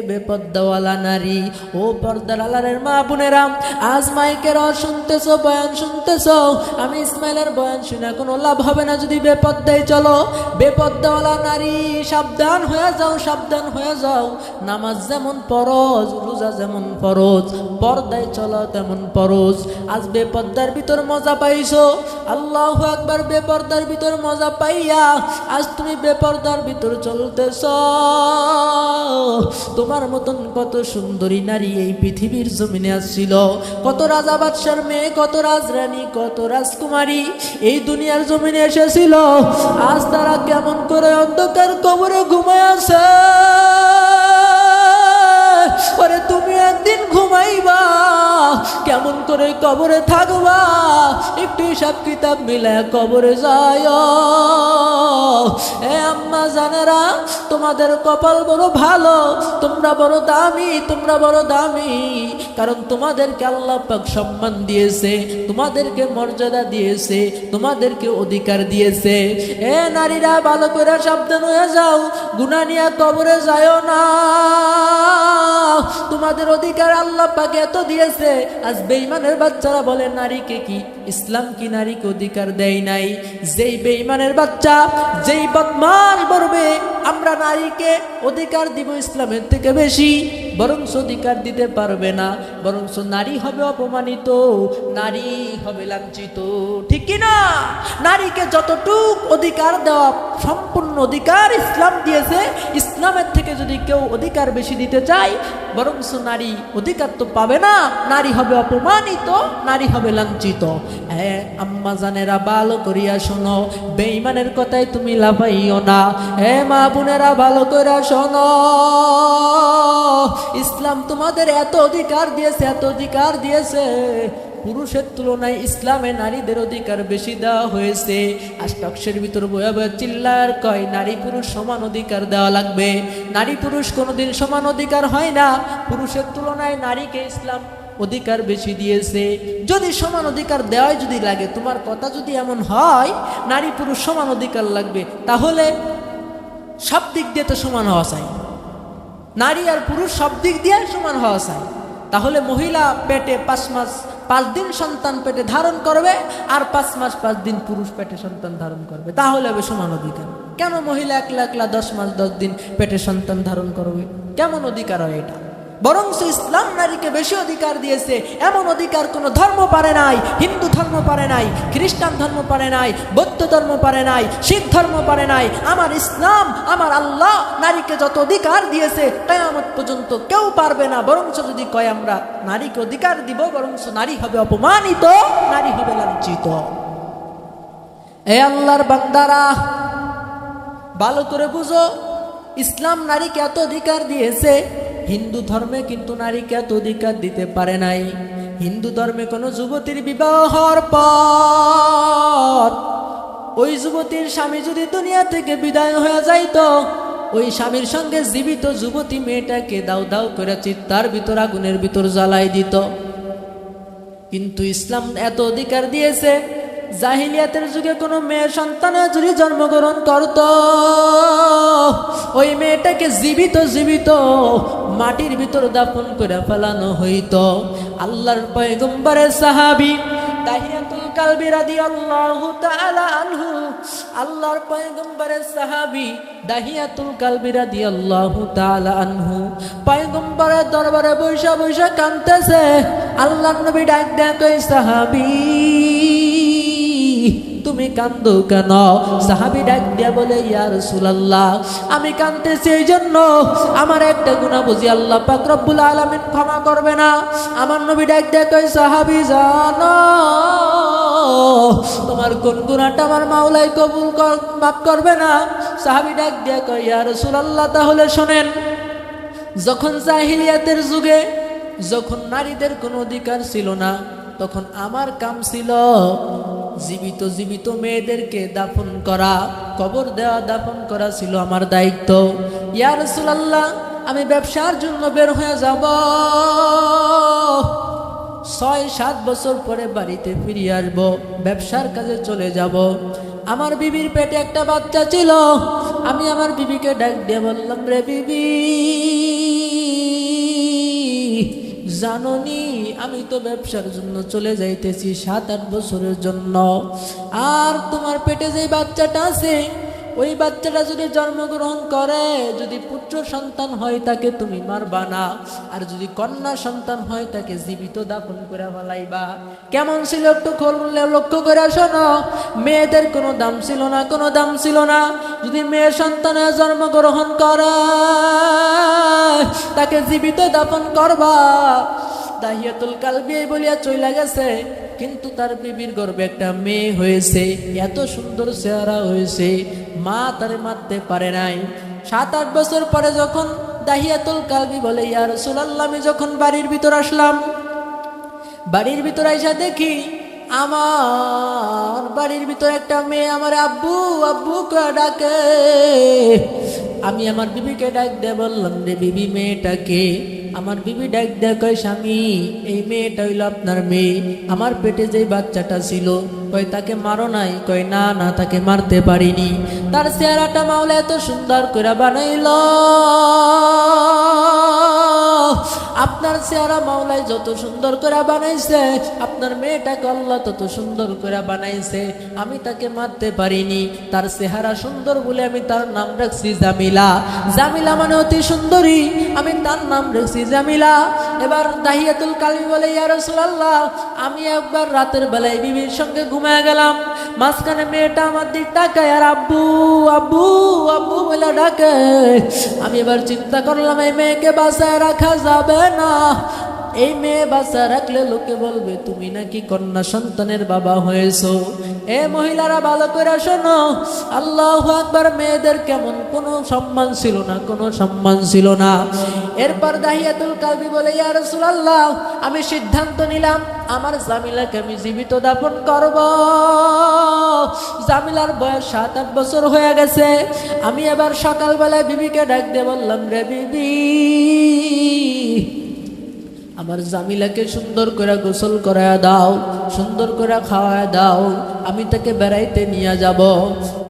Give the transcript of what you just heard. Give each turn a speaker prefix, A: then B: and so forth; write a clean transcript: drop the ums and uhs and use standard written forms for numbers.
A: বেপর্দাওয়ালা নারী, ও পর্দার আলারের মা বোনেরা, আজ মাইকের শুনতেছো, বয়ান শুনতেছো, আমি ইসমাইলের বয়ান শুনে কোনো লাভ হবে না যদি বেপর্দায় চলো। বেপর্দাওয়ালা নারী, সাবধান হয়ে যাও, সাবধান হয়ে যাও। নামাজ যেমন ফরজ, রোজা যেমন ফরজ, পর্দায় চলো তেমন ফরজ। আজ বেপর্দার ভিতর মজা পাইছো, আল্লাহু আকবার, বেপর্দার ভিতর মজা পাইয়া আজ তুমি বেপর্দার ভিতর চলতেছ। তোমার মতন কত সুন্দরী নারী এই পৃথিবীর জমিনে আসছিল, কত রাজা বাদশার মেয়ে, কত রাজরানী, কত রাজকুমারী এই দুনিয়ার জমিনে এসেছিল। আজ তারা কেমন করে অন্ধকার কবরে ঘুমায় আছে। ওরে তুমি একদিন ঘুমাইবা, কেমন করে কবরে থাকবা, একটু হিসাব কিতাব মিলে কবরে যায়। এ আম্মা জানেরা, তোমাদের কপাল বড় ভালো, তোমরা বড় দামি, তোমরা বড় দামি, কারণ তোমাদেরকে আল্লাহ পাক সম্মান দিয়েছে, তোমাদেরকে মর্যাদা দিয়েছে, তোমাদেরকে অধিকার দিয়েছে। এ নারীরা, ভালো করে সাবধান হয়ে যাও, গুনাহ নিয়ে কবরে যাও না। তোমাদের অধিকার আল্লাহ পাক এত দিয়েছে। আজ বেঈমানের বাচ্চারা বলে নারীকে কি, ইসলাম কি নারীকে অধিকার দেয় নাই? যেই বেঈমানের বাচ্চা, যেই বদমাশ বলবে আমরা নারীকে অধিকার দিব ইসলামের থেকে বেশি, বরং অধিকার দিতে পারবে না, বরং নারী হবে অপমানিত, নারী হবে লাঞ্ছিত, ঠিক কি না? নারীকে যতটুক অধিকার দেওয়া, সম্পূর্ণ অধিকার ইসলাম দিয়েছে। ইসলামের থেকে যদি কেউ অধিকার বেশি দিতে চায়, বরং নারী অধিকার তো পাবে না, নারী হবে অপমানিত, নারী হবে লাঞ্ছিত। হ্যাঁ আম্মা জানেরা, ভালো করিয়া শোনো, বেঈমানের কথায় তুমি লাফাইও না। হ্যাঁ মা বোনেরা, ভালো করে শোনো, ইসলাম তোমাদের এত অধিকার দিয়েছে, এত অধিকার দিয়েছে। পুরুষের তুলনায় ইসলামে নারীদের অধিকার বেশি দেওয়া হয়েছে। আশপাশের ভিতর বয়া বয়া চিল্লার কয় নারী পুরুষ সমান অধিকার দেওয়া লাগবে। নারী পুরুষ কোনোদিন সমান অধিকার হয় না। পুরুষের তুলনায় নারীকে ইসলাম অধিকার বেশি দিয়েছে। যদি সমান অধিকার দেওয়াই যদি লাগে, তোমার কথা যদি এমন হয় নারী পুরুষ সমান অধিকার লাগবে, তাহলে সব দিক দিয়ে তো সমান হওয়া চাই। নারী আর পুরুষ সব দিক দিয়ে সমান হওয়া চাই। তাহলে মহিলা পেটে 5 মাস 5 দিন সন্তান পেটে ধারণ করবে, আর 5 মাস 5 দিন পুরুষ পেটে সন্তান ধারণ করবে, তাহলে হবে সমান অধিকার। কেন মহিলা একলা 10 মাস 10 দিন পেটে সন্তান ধারণ করবে? কেমন অধিকার হয় এটা? বরং ইসলাম নারীকে বেশি অধিকার দিয়েছে। এমন অধিকার কোনো ধর্ম পারে নাই। হিন্দু ধর্ম পারে নাই, খ্রিস্টান ধর্ম পারে নাই, বৌদ্ধ ধর্ম পারে নাই, শিখ ধর্ম পারে নাই। আমার ইসলাম, আমার আল্লাহ নারীকে যত অধিকার দিয়েছে, কিয়ামত পর্যন্ত কেউ পারবে না। বরং যদি কয় আমরা নারীকে অধিকার দিব, বরং নারী হবে অপমানিত, নারী হবে লাঞ্ছিত। এ আল্লাহর বান্দারা, ভালো করে বুঝো, ইসলাম নারীকে এত অধিকার দিয়েছে। হিন্দু ধর্মে কিন্তু নারীকে এত অধিকার দিতে পারে নাই। হিন্দু ধর্মে কোনো যুবতীর বিবাহ হওয়ার পর ওই যুবতীর স্বামী যদি দুনিয়া থেকে বিদায় হয়ে যাইত, ওই স্বামীর সঙ্গে জীবিত যুবতী মেয়েটাকে দাউ দাউ করে চিতার ভিতর, আগুনের ভিতর জ্বালাই দিত। কিন্তু ইসলাম এত অধিকার দিয়েছে, জাহিলিয়াতের যুগে কোনো মেয়ের সন্তান যদি জন্মগ্রহণ করত, ওই মেয়েটাকে জীবিত জীবিত মাটির ভিতর দাফন করে ফেলানো হইত। আল্লাহর পয়গম্বরের সাহাবী দাহিয়াতুল কালবি রাদিয়াল্লাহু তাআলা আনহু, আল্লাহর পয়গম্বরের সাহাবী দাহিয়াতুল কালবি রাদিয়াল্লাহু তাআলা আনহু পয়গম্বরের দরবারে বৈশা বৈশা কাঁদতেছে। আল্লাহর নবী ডাক দেয়া কই, সাহাবী তুমি কান্দো কেন? সাহাবী ডাক দিয়া বলে, ইয়া রাসূলুল্লাহ, আমি কাঁদতেছি এই জন্য আমার একটা গুনাহ বুঝি আল্লাহ পাক রব্বুল আলামিন ক্ষমা করবে না। আমার নবী ডাক দিয়া কই, সাহাবী জানো তোমার কোন গুনাহটা আমার মাওলাই মাফ করবে না? সাহাবী ডাক দিয়া কই, ইয়া রাসূলুল্লাহ, তাহলে শোনেন, যখন জাহিলিয়াতের যুগে যখন নারীদের কোনো অধিকার ছিল না, তখন আমার কাম ছিল জীবিত জীবিত মেয়েদেরকে দাফন করা, কবর দেওয়া, দাফন করা ছিল আমার দায়িত্ব। ইয়া রাসূলুল্লাহ, আমি ব্যবসার জন্য বের হয়ে যাব, 6-7 বছর পরে বাড়িতে ফিরে আসব, ব্যবসার কাজে চলে যাব। আমার বিবির পেটে একটা বাচ্চা ছিল। আমি আমার বিবিকে ডাক দিয়ে বললাম, রে বিবি, জাননি আমি তো ব্যবসার জন্য চলে যাইতেছি 7-8 বছরের জন্য, আর তোমার পেটে যে বাচ্চাটা আছে ওই বাচ্চাটা যদি জন্মগ্রহণ করে, যদি পুত্র সন্তান হয় তাকে তুমি মারবা না, আর যদি কন্যা সন্তান হয় তাকে জীবিত দাফন করে ফেলাইবা। কেমন ছিল একটু খুললে লক্ষ্য করে শোনো। মেয়েদের কোনো দাম ছিল না, কোনো দাম ছিল না। যদি মেয়ে সন্তানের জন্মগ্রহণ করে তাকে জীবিত দাফন করবা। দাহিয়াতুল কালবি বলিয়া চইলা গেছে, কিন্তু তার বিবির গর্ভে একটা মেয়ে হয়েছে, এত সুন্দর চেহারা হয়েছে, মা তারে মারতে পারে নাই। 7-8 বছর পরে যখন দাহিয়াতুল কালবি বলে, ইয়া রাসূলুল্লাহ, আমি যখন বাড়ির ভিতর আসলাম, বাড়ির ভিতর আইসা দেখি আমার বাড়ির ভিতর একটা মেয়ে আমার আব্বু আব্বু কে ডাকে। আমি আমার বিবিকে ডাক দিয়ে বললাম, রে বিবি, মেয়েটাকে? আমার বিবি ডাক দিয়ে কয়, স্বামী, এই মেয়েটা হইল আপনার মেয়ে। আমার পেটে যে বাচ্চাটা ছিল, কয় তাকে মারো নাই? কয় না না, তাকে মারতে পারিনি। তার চেহারাটা মাওলা এত সুন্দর করে বানাইল, আপনার চেহারা মাওলাই যত সুন্দর করে বানাইছে, আপনার মেয়েটাকে আল্লাহ তত সুন্দর করে বানাইছে। আমি তাকে মারতে পারিনি, তার চেহারা সুন্দর বলে আমি তার নাম রাখছি জামিলা। জামিলা মানে অতি সুন্দরী, আমি তার নাম রাখছি জামিলা। এবার দাহিয়াতুল কালবি বলে, ইয়া রাসূলুল্লাহ, আমি একবার রাতের বেলায় বিবির সঙ্গে ঘুমায় গেলাম, মাঝখানে মেয়েটা আমার দিক তাকায় আর আব্বু আব্বু আব্বু বলে ডাকে। আমি এবার চিন্তা করলাম, এই মেয়েকে বাঁচায় রাখা যাবে না। এই মেয়ে বাঁচা রাখলে লোকে বলবে তুমি নাকি কন্যা সন্তানের বাবা হয়েছো। এ মহিলারা ভালো করে শোনো, আল্লাহু আকবার, মেয়েদের কেমন কোনো সম্মান ছিল না, কোনো সম্মান ছিল না। এরপর দাহিয়াতুল কালবি বলে, ইয়া রাসূলুল্লাহ, আমি সিদ্ধান্ত নিলাম আমার জামিলাকে আমি জীবিত দাফন করব। জামিলার বয়স 7-8 বছর হয়ে গেছে। আমি এবার সকালবেলায় বিবিকে ডাক দিয়ে বললাম, রে বিবি, আমার জামিলাকে সুন্দর করে গোসল করায়া দাও, সুন্দর করে খাওয়ায়া দাও, আমি তাকে বেড়াইতে নিয়ে যাব।